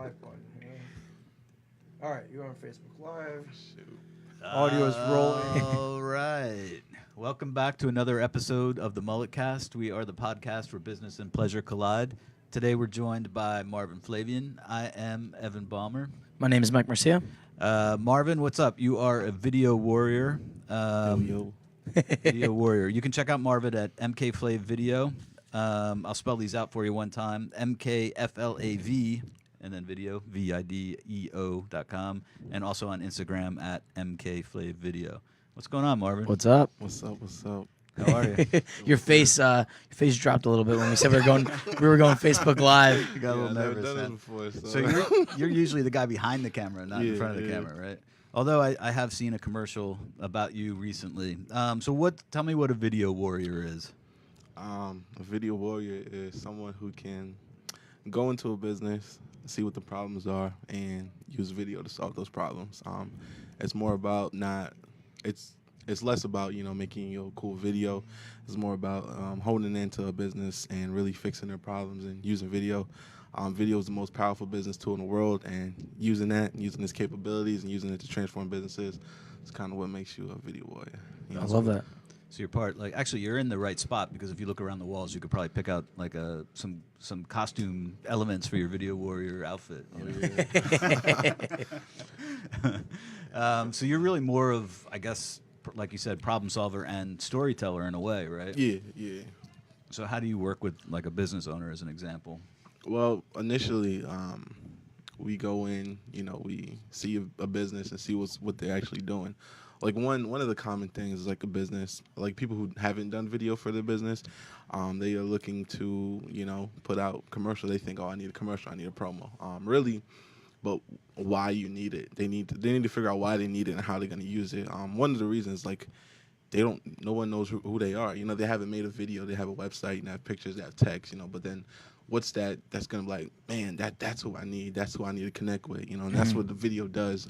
live button here. All right, you're on Facebook Live. Shoot. Audio is rolling. All right. Welcome back to another episode of the MulletCast. We are the podcast where business and pleasure collide. Today we're joined by Marvin Flavien. I am Evan Balmer. My name is Mike Marcia. Marvin, what's up? You are a video warrior. Yo. Video warrior. You can check out Marvin at MK Flav Video. I'll spell these out for you one time. MKFLAV and then video, VIDEO.com, and also on Instagram at MK Flav Video. What's going on, Marvin? What's up? What's up? What's up? How are you? Your face dropped a little bit when we said we were going Facebook Live. You got a little nervous. I've done it before, So you're usually the guy behind the camera, not in front of the camera, right? Although I have seen a commercial about you recently. So tell me what a video warrior is. A video warrior is someone who can go into a business, see what the problems are, and use video to solve those problems. It's more about it's less about making a cool video. It's more about holding into a business and really fixing their problems and using video. Video is the most powerful business tool in the world, and using its capabilities and using it to transform businesses is kind of what makes you a video warrior. I love that. So you're in the right spot, because if you look around the walls, you could probably pick out like some costume elements for your video warrior outfit. So you're really more of, I guess, like you said, problem solver and storyteller in a way, right? Yeah. So how do you work with like a business owner, as an example? Well, initially, we go in, we see a business and see what they're actually doing. Like one of the common things is like a business, like people who haven't done video for their business, they are looking to, put out commercial. They think, I need a commercial, I need a promo. Really, but why you need it? They need to figure out why they need it and how they're going to use it. One of the reasons, like, no one knows who they are. They haven't made a video, they have a website, and they have pictures, they have text, but then what's that's going to be like, man, that's who I need. That's who I need to connect with, and that's what the video does.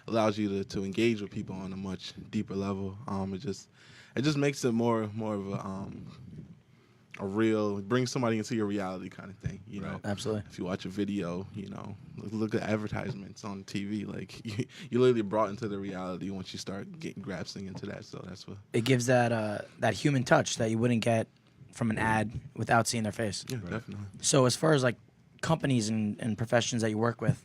Allows you to engage with people on a much deeper level. It just makes it more of a real, bring somebody into your reality kind of thing, Right. Absolutely. If you watch a video, look at advertisements on TV, like you literally brought into the reality once you start grasping into that. So that's what It gives that human touch that you wouldn't get from an ad without seeing their face. Yeah, right. Definitely. So as far as like companies and professions that you work with,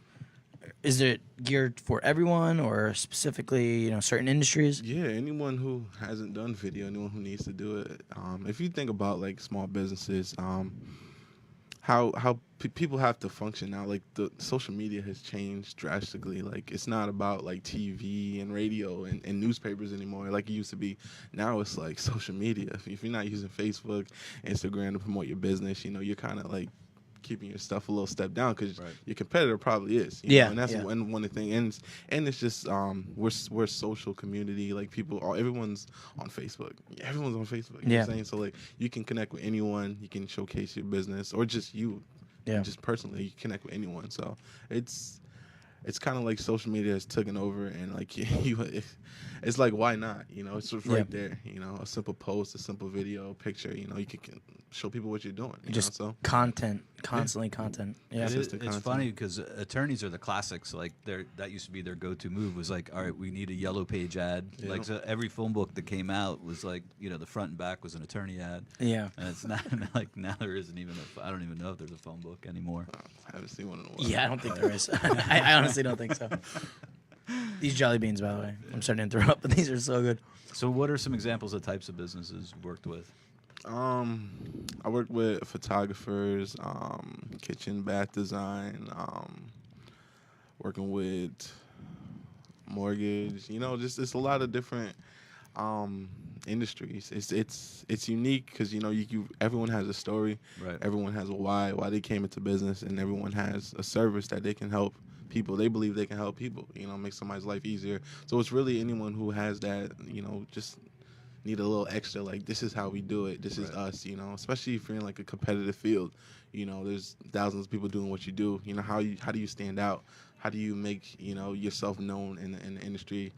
is it geared for everyone or specifically, certain industries? Yeah, anyone who hasn't done video, anyone who needs to do it. If you think about like small businesses, how people have to function now. Like the social media has changed drastically. Like it's not about like TV and radio and newspapers anymore like it used to be. Now it's like social media. If you're not using Facebook, Instagram to promote your business, you're kind of like keeping your stuff a little step down because your competitor probably is. You know? And that's one of the things. And it's just we're a social community. Like everyone's on Facebook. Everyone's on Facebook. You know what I'm saying? So like you can connect with anyone. You can showcase your business or just you. Yeah. Just personally, you connect with anyone. So it's kind of like social media has taken over, and like it's like, why not? It's just right there. A simple post, a simple video, picture. You can show people what you're doing. So content, constantly content. Yeah, it's funny because attorneys are the classics. Like that used to be their go-to move. Was like, all right, we need a yellow page ad. Yeah. Like so every phone book that came out was like, the front and back was an attorney ad. Yeah, and it's not like now there isn't even I don't even know if there's a phone book anymore. I haven't seen one in a while. Yeah, I don't think there is. I honestly don't think so. These jelly beans, by the way, I'm starting to interrupt, but these are so good. So what are some examples of types of businesses you worked with? I worked with photographers, kitchen bath design, working with mortgage. Just it's a lot of different industries. It's unique because everyone has a story. Right. Everyone has a why they came into business, and everyone has a service that they can help people. They believe they can help people. Make somebody's life easier. So it's really anyone who has that. Just need a little extra. Like this is how we do it. This is us. Especially if you're in like a competitive field. There's thousands of people doing what you do. How do you stand out? How do you make yourself known in the industry?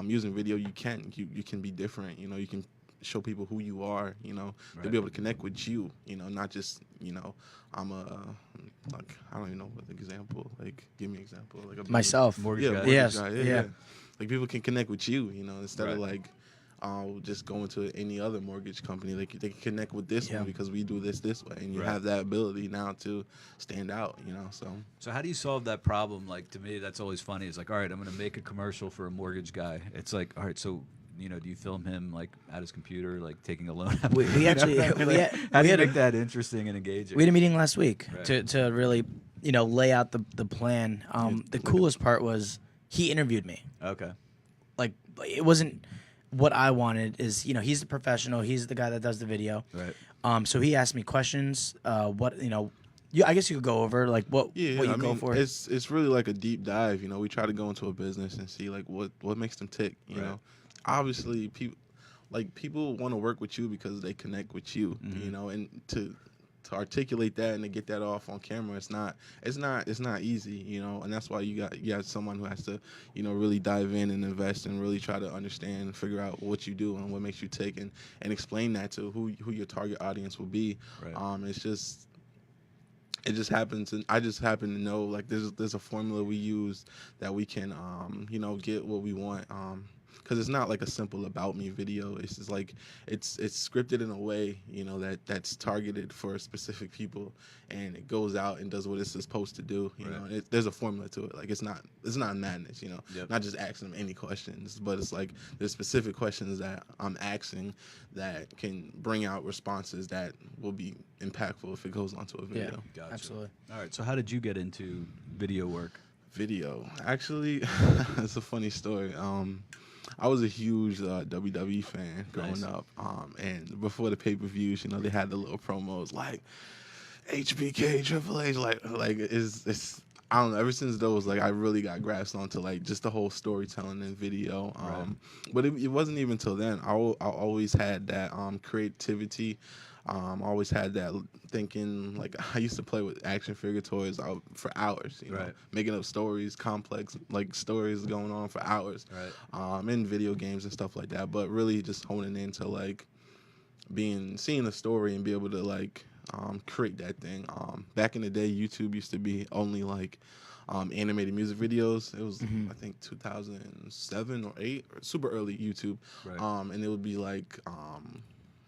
Using video, you can be different. You can show people who you are. You know, Right. they'll be able to connect with you. You know, not just I'm a like I don't even know what example. Like give me an example. Like a Myself. Mortgage yeah, guy. mortgage Yes, guy. yeah. Like people can connect with you. You know, instead of Right. like. Just going to any other mortgage company, they can connect with this Yeah. one because we do this way, and you Right. have that ability now to stand out. So how do you solve that problem? Like to me, that's always funny. It's like, all right, I'm going to make a commercial for a mortgage guy. It's like, all right, so do you film him like at his computer, like taking a loan? We actually Like, we had, how do we you had a- make that interesting and engaging? We had a meeting last week Right. to really, lay out the plan. The coolest part was he interviewed me. Okay. Like, it wasn't what I wanted. Is he's the professional. He's the guy that does the video. Right. So he asked me questions. What I guess you could go over like what you I go mean, for. it's really like a deep dive. We try to go into a business and see like what makes them tick. You Right. know, obviously people want to work with you because they connect with you. Mm-hmm. And to articulate that and to get that off on camera, it's not easy. And that's why you got someone who has to really dive in and invest and really try to understand and figure out what you do and what makes you tick and explain that to who your target audience will be. Right. It just happens, and I just happen to know like there's a formula we use that we can get what we want. Because it's not like a simple about me video. It's just like it's scripted in a way that's targeted for specific people, and it goes out and does what it's supposed to do. There's a formula to it. Like it's not madness. Yep. Not just asking them any questions, but it's like there's specific questions that I'm asking that can bring out responses that will be impactful if it goes onto a video. Gotcha. Absolutely. All right. So how did you get into video work? Video. Actually, it's a funny story. I was a huge WWE fan growing Nice. up, and before the pay-per-views, they had the little promos like HBK, Triple H, like it's I don't know. Ever since those, like I really got grasped onto like just the whole storytelling and video. Right. But it wasn't even till then. I always had that creativity. Always had that thinking. Like I used to play with action figure toys for hours. Right. Making up stories, complex like stories going on for hours. Right. In video games and stuff like that. But really just honing into like seeing the story and be able to like create that thing. Back in the day, YouTube used to be only like animated music videos. It was I think 2007 or 8, or super early YouTube. Right. And it would be like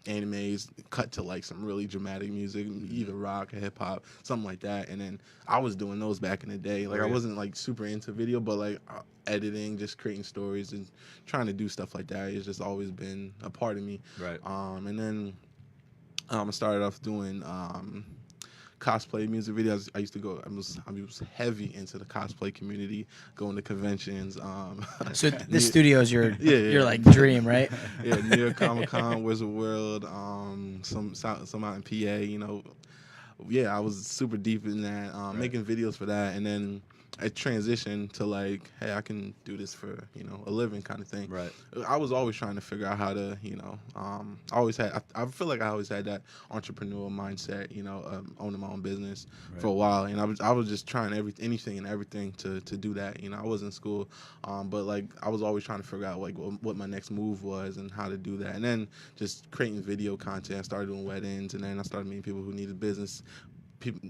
animes cut to like some really dramatic music, either rock or hip hop, something like that. And then I was doing those back in the day. Like I Right. wasn't like super into video, but like editing, just creating stories and trying to do stuff like that. It's just always been a part of me. Right. And then I started off doing cosplay music videos. I used to go. I was heavy into the cosplay community, going to conventions. So this studio is your Yeah. like dream, right? Yeah, New York Comic Con, Wizard World, some out in PA. Yeah, I was super deep in that, Right. making videos for that, and then I transitioned to like, hey, I can do this for a living kind of thing. Right. I was always trying to figure out how to, I feel like I always had that entrepreneurial mindset, owning my own business for a while, and I was just trying anything and everything to do that. I was in school, but like I was always trying to figure out like what my next move was and how to do that, and then just creating video content. I started doing weddings, and then I started meeting people who needed business.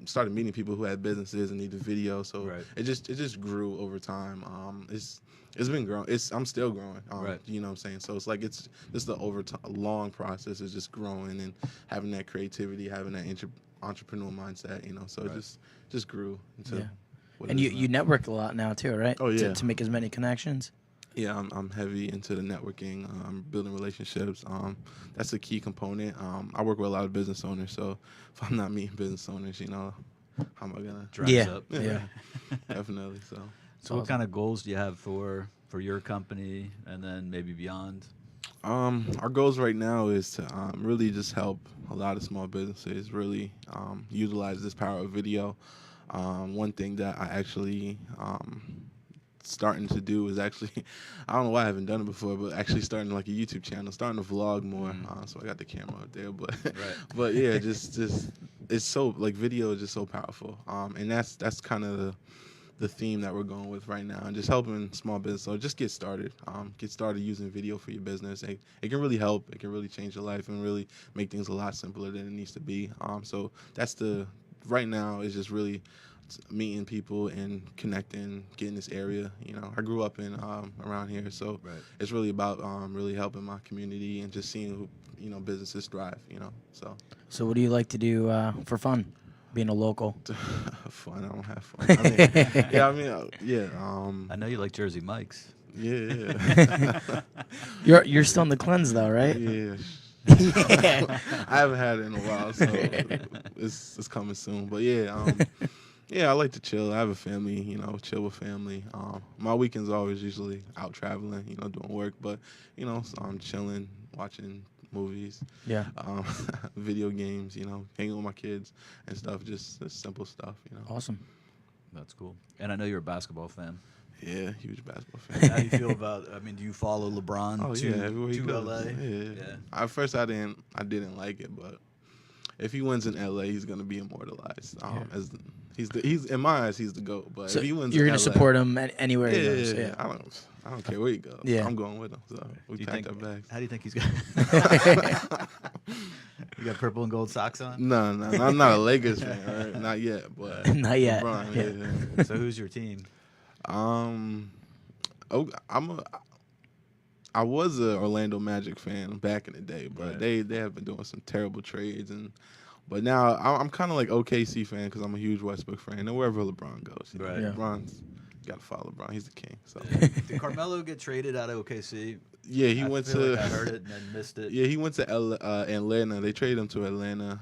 Started meeting people who had businesses and needed video, so Right. it just grew over time. It's been growing. I'm still growing. Right. You know what I'm saying? So it's like it's just a long process. It's just growing and having that creativity, having that entrepreneurial mindset. So Right. it just grew into. Yeah. What And it you is now. you network a lot now too, right? Oh, yeah. To make as many connections. Yeah, I'm heavy into the networking, building relationships. That's a key component. I work with a lot of business owners, so if I'm not meeting business owners, how am I gonna? Drives Yeah. up. Yeah. Definitely. So So what kind of goals do you have for your company and then maybe beyond? our goals right now is to really just help a lot of small businesses really utilize this power of video. One thing that I actually starting to do is actually, I don't know why I haven't done it before, but actually starting like a YouTube channel, starting to vlog more. So I got the camera up there, but Right. but yeah, just it's so like video is just so powerful. And that's kind of the theme that we're going with right now, and just helping small business. So just get started. Get started using video for your business. It can really help. It can really change your life and really make things a lot simpler than it needs to be. So that's right now is just really meeting people and connecting, getting this area. I grew up in around here, so it's really about really helping my community and just seeing businesses thrive. So what do you like to do for fun? Being a local. Fun. I don't have fun. I know you like Jersey Mike's. Yeah. You're still in the cleanse though, right? Yeah. I haven't had it in a while, so it's coming soon. But I like to chill. I have a family, chill with family. My weekends are always usually out traveling, doing work. But so I'm chilling, watching movies, video games, hanging with my kids and stuff. Just simple stuff, Awesome. That's cool. And I know you're a basketball fan. Yeah, huge basketball fan. How do you feel about? I mean, do you follow LeBron everywhere he to goes. LA? Yeah. At first, I didn't like it, but if he wins in LA, he's gonna be immortalized. As he's in my eyes, he's the GOAT. But So if he wins, you're in gonna LA, support him anywhere he goes. Yeah. I don't care where he goes. Yeah. I'm going with him. So we packed our bags. How do you think he's got? You got purple and gold socks on? No, I'm not a Lakers fan, all right? Not yet, but Not yet. LeBron, yeah. So who's your team? I was a Orlando Magic fan back in the day, but they have been doing some terrible trades, but now I'm kind of like OKC fan because I'm a huge Westbrook fan, and wherever LeBron goes, Right. Yeah. LeBron's got to follow LeBron. He's the king. So Did Carmelo get traded out of OKC? yeah, he I went feel to. like I heard it and then missed it. Yeah, he went to Atlanta. They traded him to Atlanta.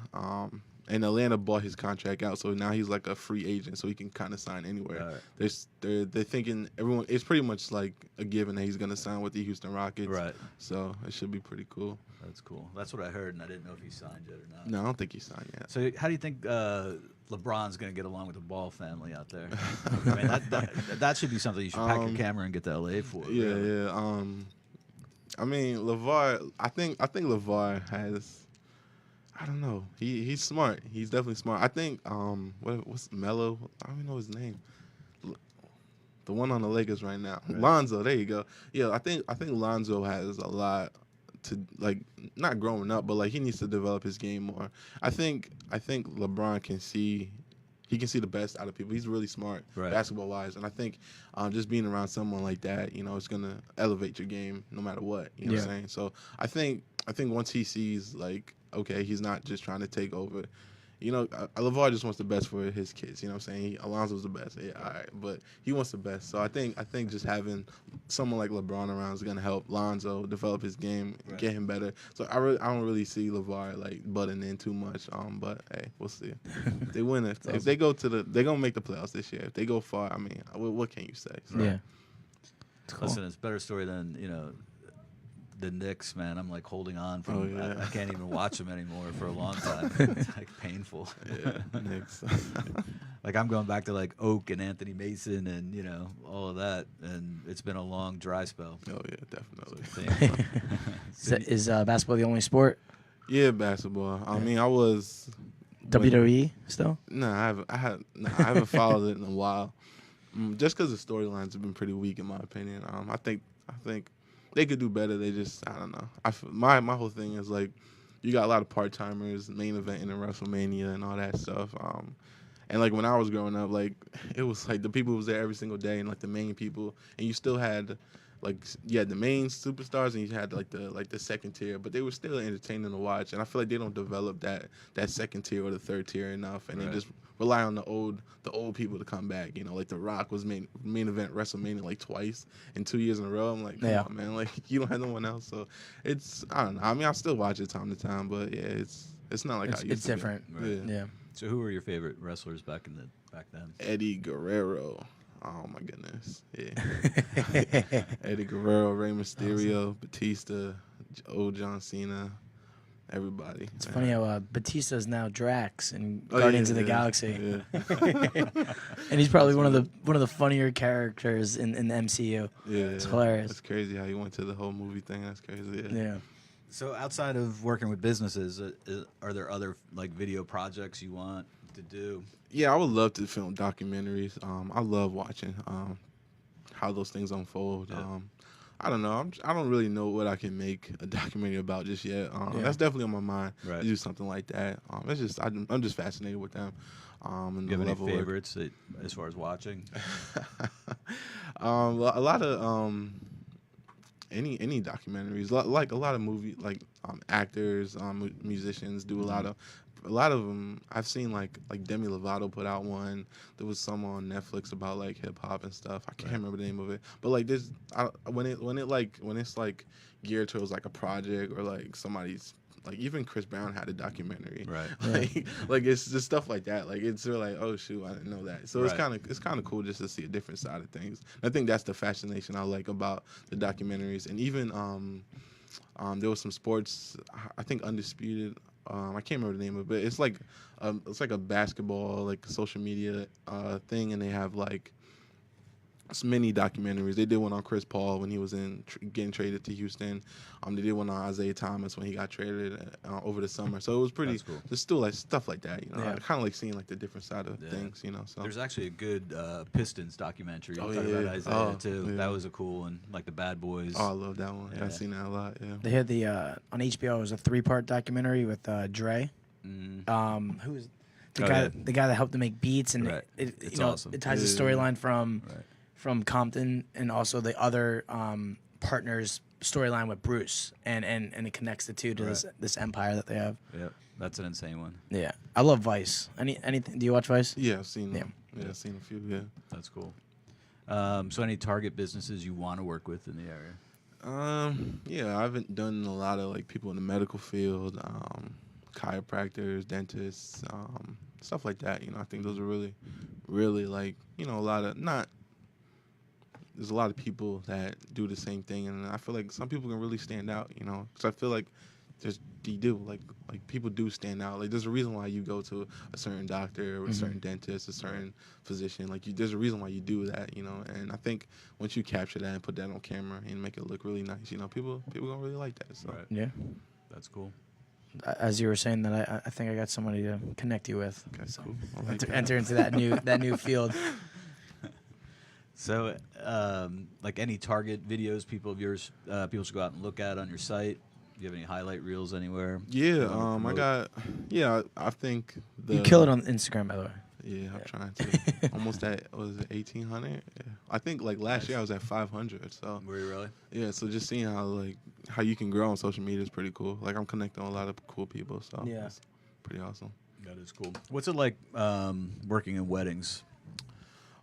And Atlanta bought his contract out, so now he's like a free agent, so he can kind of sign anywhere. Right. They're thinking everyone. It's pretty much like a given that he's gonna sign with the Houston Rockets. Right. So it should be pretty cool. That's cool. That's what I heard, and I didn't know if he signed yet or not. No, I don't think he signed yet. So how do you think LeBron's going to get along with the Ball family out there? I mean, that should be something you should pack your camera and get to LA for. Yeah, really. yeah. I mean, LeVar. I think LeVar has. I don't know. He's smart. He's definitely smart. I think what's Melo? I don't even know his name. The one on the Lakers right now, Right. Lonzo. There you go. Yeah, I think Lonzo has a lot to not growing up, but he needs to develop his game more. I think LeBron can see. He can see the best out of people. He's really smart, basketball wise, and I think just being around someone like that, it's gonna elevate your game no matter what. You know what I'm saying? So I think once he sees okay, he's not just trying to take over. LeVar just wants the best for his kids. You know what I'm saying? Alonzo's the best. Yeah, all right, but he wants the best. So I think just having someone like LeBron around is gonna help Lonzo develop his game, get him better. So I don't really see LeVar butting in too much. But hey, we'll see. If they win it. If they go they're gonna make the playoffs this year. If they go far, I mean, what can you say? So. Yeah. It's cool. Listen, it's a better story than the Knicks, man. I'm holding on from. I can't even watch them anymore for a long time. It's painful. Yeah, Knicks. I'm going back to Oak and Anthony Mason and all of that, and it's been a long dry spell. Oh yeah, definitely. Is basketball the only sport? Yeah, basketball. I mean, I was WWE still? No, I haven't followed it in a while. Just because the storylines have been pretty weak, in my opinion. I think they could do better. They just, I don't know. My whole thing is you got a lot of part timers, main event in WrestleMania and all that stuff. And when I was growing up, it was the people who was there every single day and the main people, and you still had you had the main superstars and you had the second tier, but they were still entertaining to watch. And I feel they don't develop that second tier or the third tier enough, and they just rely on the old people to come back. The Rock was main event WrestleMania twice in 2 years in a row. I'm come on, man, you don't have no one else. So I don't know. I mean, I still watch it time to time, but yeah, it's not how it used to be. It's different. Right. Yeah. So who were your favorite wrestlers back then? Eddie Guerrero. Oh my goodness, yeah. Eddie Guerrero, Rey Mysterio, Batista, old John Cena, everybody. It's funny how Batista is now Drax in Guardians of the Galaxy, and he's probably one of the funnier characters in the MCU. Yeah, it's hilarious. It's crazy how he went to the whole movie thing. That's crazy. Yeah. So outside of working with businesses, are there other video projects you want to do? Yeah, I would love to film documentaries. I love watching how those things unfold. Yeah. I don't know. I don't really know what I can make a documentary about just yet. That's definitely on my mind Right. to do something like that. It's just I'm just fascinated with them. And Do you the have any level of work. favorites as far as watching? A lot of any documentaries, like a lot of actors, musicians do a lot of them. I've seen like Demi Lovato put out one. There was some on Netflix about like hip hop and stuff. I can't remember the name of it, but like this, when it's like geared towards like a project or like somebody's. Like even Chris Brown had a documentary, Right? Like it's just stuff like that. Like it's really like, oh shoot, I didn't know that. So Right. it's kind of cool just to see a different side of things. I think that's the fascination I like about the documentaries. And even there was some sports. I think Undisputed. I can't remember the name of it, but it's like a basketball like social media thing, and they have like many documentaries. They did one on Chris Paul when he was getting traded to Houston. They did one on Isaiah Thomas when he got traded over the summer. So it was pretty. That's cool. There's still like stuff like that, Yeah. I kind of like seeing like the different side of things, So There's actually a good Pistons documentary Oh, talking yeah. about Isaiah Oh, too. yeah. That was a cool one, like the Bad Boys. I love that one. Yeah. I've seen that a lot. Yeah. They had the on HBO. It was a 3-part documentary with Dre. Mm. Who was the Oh, guy? yeah. The guy that helped to make beats, and Right. It's you know, awesome. it ties the Yeah. storyline from Right. Compton and also the other partners' storyline with Bruce, and it connects the two to Right. this empire that they have. Yeah, that's an insane one. Yeah, I love Vice. Anything? Do you watch Vice? Yeah, I've seen Yeah. them. Yeah, I've seen a few. Yeah. That's cool. So any target businesses you want to work with in the area? Yeah, I haven't done a lot of like people in the medical field, chiropractors, dentists, stuff like that. I think those are really, really like a lot of not. There's a lot of people that do the same thing, and I feel like some people can really stand out. Because I feel like you do like people do stand out. Like there's a reason why you go to a certain doctor or a certain dentist, a certain physician. Like there's a reason why you do that. And I think once you capture that and put that on camera and make it look really nice, people gonna really like that. So. Right. Yeah. That's cool. As you were saying that, I think I got somebody to connect you with. Okay, So cool. I like that. enter into that new field. So, like any target videos people of yours, people should go out and look at on your site. Do you have any highlight reels anywhere? Yeah, promote? I think You kill it on Instagram, by the way. Yeah, I'm trying to. Almost at, was it 1,800? Yeah. I think like last year I was at 500. So Were you really? yeah, so just seeing how you can grow on social media is pretty cool. Like I'm connecting with a lot of cool people, so Yeah. it's pretty awesome. That is cool. What's it like working in weddings?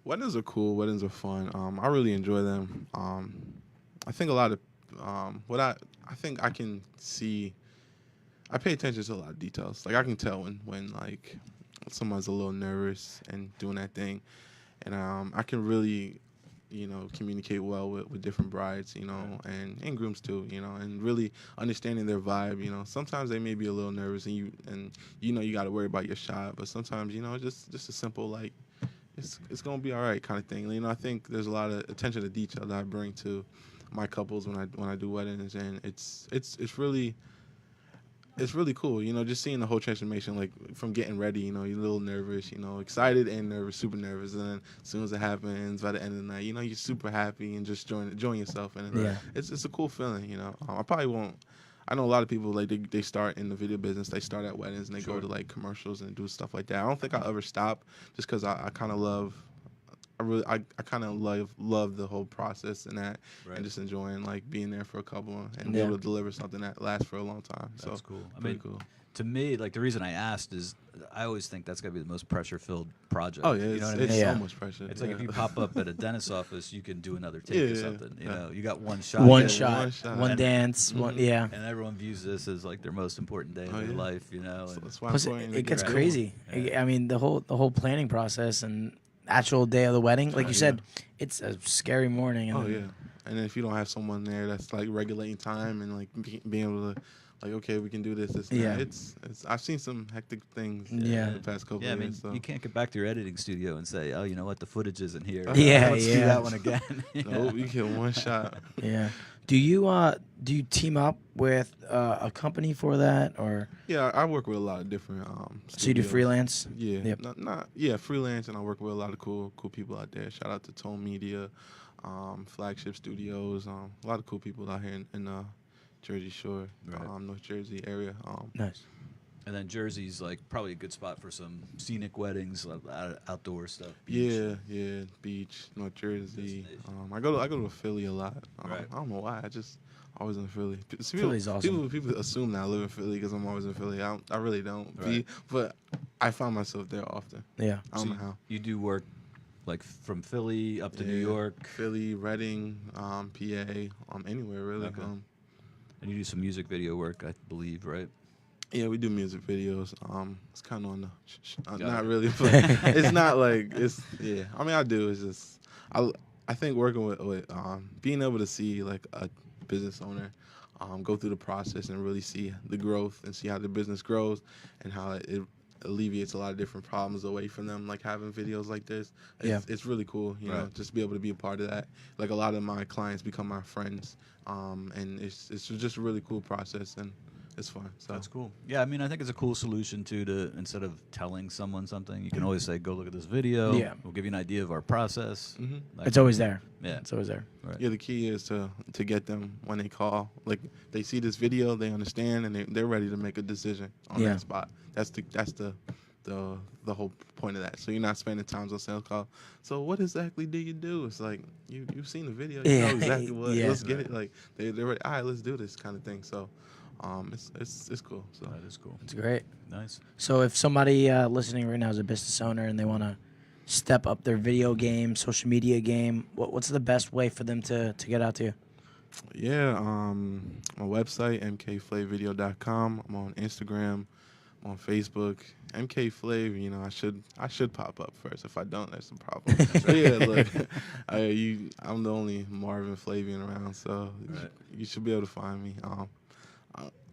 Weddings are cool. Weddings are fun. I really enjoy them. I think a lot of I think I can see. I pay attention to a lot of details. Like I can tell when like someone's a little nervous and doing that thing, and I can really, communicate well with different brides, and grooms too, and really understanding their vibe. Sometimes they may be a little nervous, and you got to worry about your shot, but sometimes just a simple like. It's gonna be all right kind of thing. I think there's a lot of attention to detail that I bring to my couples when I do weddings, and it's really cool. Just seeing the whole transformation, like from getting ready. You're a little nervous, excited and nervous, super nervous, and then as soon as it happens, by the end of the night, you're super happy and just enjoying yourself, and Yeah. it's a cool feeling. I probably won't. I know a lot of people like they start in the video business. They start at weddings and they go to like commercials and do stuff like that. I don't think I'll ever stop just because I kind of love. I kind of love the whole process and that, Right. and just enjoying like being there for a couple and be Yeah. able to deliver something that lasts for a long time. That's So cool. I pretty mean, cool. to me, like the reason I asked is I always think that's gotta be the most pressure-filled project. Oh yeah, you it's, know what I it's mean? Yeah. so much pressure. It's like if you pop up at a dentist's office, you can do another take Yeah, or yeah, something. yeah. You got one shot. One Yeah, shot, one And- dance, one yeah. And everyone views this as like their most important day of Oh, their yeah. life, So and that's why Plus, I'm going it gets Right. crazy. Yeah. I mean, the whole planning process and actual day of the wedding, like you said, it's a scary morning. And Oh then- yeah, and then if you don't have someone there that's like regulating time and like being able to like, okay, we can do this, and Yeah. that. It's I've seen some hectic things Yeah. in the past couple Yeah, I of mean, years. So. you can't get back to your editing studio and say, "Oh, you know what? The footage isn't here. Yeah, let's do yeah. that one again." Nope, you get one shot. Yeah. Do you team up with a company for that, or Yeah, I work with a lot of different so you do studios. freelance? Yeah, Yep. not freelance, and I work with a lot of cool people out there. Shout out to Tone Media, Flagship Studios, a lot of cool people out here in Jersey Shore, Right. North Jersey area. Nice. And then Jersey's like probably a good spot for some scenic weddings, outdoor stuff. Beach. Yeah, beach, North Jersey. Destination. I go to Philly a lot. Right. I don't know why. I just always in Philly. Philly's awesome. People assume that I live in Philly because I'm always in Philly. I really don't. Right. But I find myself there often. Yeah. I don't know how. You do work like from Philly up to New Yeah, York, Philly, Reading, PA, anywhere really. Okay. And you do some music video work, I believe, right? Yeah, we do music videos. It's kind of on the, Got not it. really, but it's not like it's. Yeah, I mean, I do. It's just I think working with being able to see like a business owner go through the process and really see the growth and see how the business grows and how it alleviates a lot of different problems away from them, like having videos like this. It's really cool, you know, Right. just to be able to be a part of that. Like a lot of my clients become my friends, and it's just a really cool process and it's fun. So That's cool. Yeah, I mean, I think it's a cool solution too. To instead of telling someone something, you can always say, "Go look at this video. Yeah. We'll give you an idea of our process." Mhm. Like, It's always there. yeah, It's always there. right. Yeah, the key is to get them when they call. Like they see this video, they understand, and they're ready to make a decision on Yeah. that spot. That's the whole point of that. So you're not spending time on sales call. So what exactly do you do? It's like you've seen the video, you Yeah. know exactly what. Yeah. Let's get it. Like they're ready. All right, let's do this kind of thing. So it's cool. So That is cool. It's great. Nice. So if somebody listening right now is a business owner and they want to step up their video game, social media game, what's the best way for them to get out to you? yeah, my website mkflavvideo.com. I'm on Instagram. On Facebook, MK Flav, you know, I should pop up first. If I don't, that's a problem. So yeah, look, I'm the only Marvin Flavien around, so Right. you should be able to find me.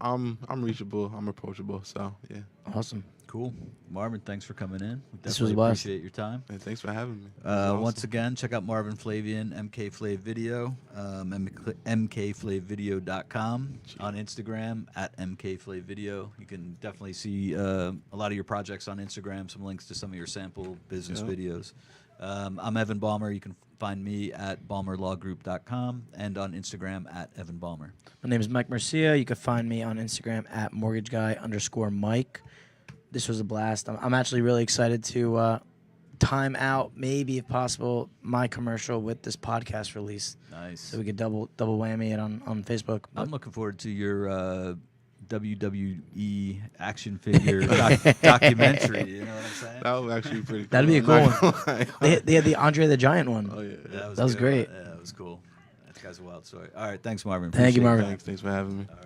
I'm reachable, I'm approachable, so yeah. Awesome. Cool. Marvin, thanks for coming in. We This was definitely a blast. appreciate your time. And thanks for having me. It was awesome. Once again, check out Marvin Flavien, MK Flav Video, mkflavvideo.com, on Instagram at MK Flav Video. You can definitely see a lot of your projects on Instagram, some links to some of your sample business Yep. videos. I'm Evan Balmer. You can find me at balmerlawgroup.com and on Instagram at Evan Balmer. My name is Mike Mercia. You can find me on Instagram at mortgageguy_Mike. This was a blast. I'm actually really excited to time out, maybe if possible, my commercial with this podcast release, Nice. so we could double whammy it on Facebook. I'm looking forward to your WWE action figure documentary. You know what I'm saying? That was actually pretty cool. That'd be a I'm cool not gonna lie. They had the Andre the Giant one. Oh, yeah. That was good. great. Yeah, that was cool. That guy's a wild story. All right, thanks, Marvin. Thank you, Appreciate it. Marvin. Thanks for having me. All right.